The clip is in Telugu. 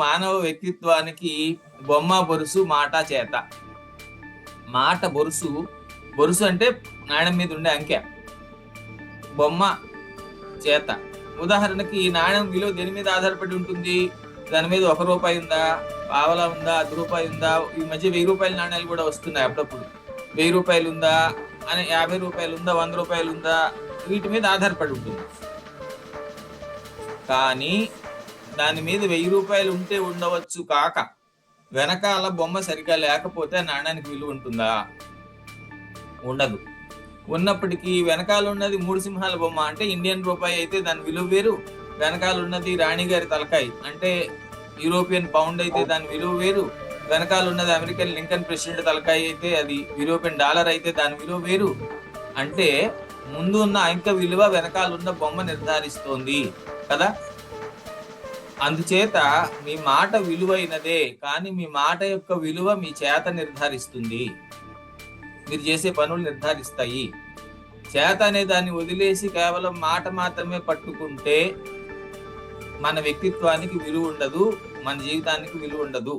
మానవ వ్యక్తిత్వానికి బొమ్మ బొరుసు మాట చేత. మాట బొరుసు, బొరుసు అంటే నాణ్యం మీద ఉండే అంకె, బొమ్మ చేత. ఉదాహరణకి ఈ నాణ్యం విలువ దేని మీద ఆధారపడి ఉంటుంది? దాని మీద 1 రూపాయి ఉందా, పావలా ఉందా, 10 రూపాయి ఉందా, ఈ మధ్య 1000 రూపాయల నాణ్యాలు కూడా వస్తున్నాయి అప్పుడప్పుడు. 1000 రూపాయలు ఉందా అని, 50 రూపాయలు ఉందా, 100 రూపాయలు ఉందా, వీటి మీద ఆధారపడి ఉంటుంది. కానీ దాని మీద 1000 రూపాయలు ఉంటే ఉండవచ్చు కాక, వెనకాల బొమ్మ సరిగ్గా లేకపోతే నాణ్యానికి విలువ ఉంటుందా? ఉండదు. ఉన్నప్పటికీ వెనకాల ఉన్నది 3 సింహాల బొమ్మ అంటే ఇండియన్ రూపాయి అయితే దాని విలువ వేరు, వెనకాల ఉన్నది రాణిగారి తలకాయ అంటే యూరోపియన్ పౌండ్ అయితే దాని విలువ వేరు, వెనకాల ఉన్నది అమెరికన్ లింకన్ ప్రెసిడెంట్ తలకాయ అయితే అది యూరోపియన్ డాలర్ అయితే దాని విలువ వేరు. అంటే ముందు ఉన్న అంకె విలువ వెనకాల ఉన్న బొమ్మ నిర్ధారిస్తోంది కదా. అందుచేత మీ మాట విలువైనదే, కానీ మీ మాట యొక్క విలువ మీ చేత నిర్ధారిస్తుంది, మీరు చేసే పనులు నిర్ధారిస్తాయి. చేత అనే దాన్ని వదిలేసి కేవలం మాట మాత్రమే పట్టుకుంటే మన వ్యక్తిత్వానికి విలువ ఉండదు, మన జీవితానికి విలువ ఉండదు.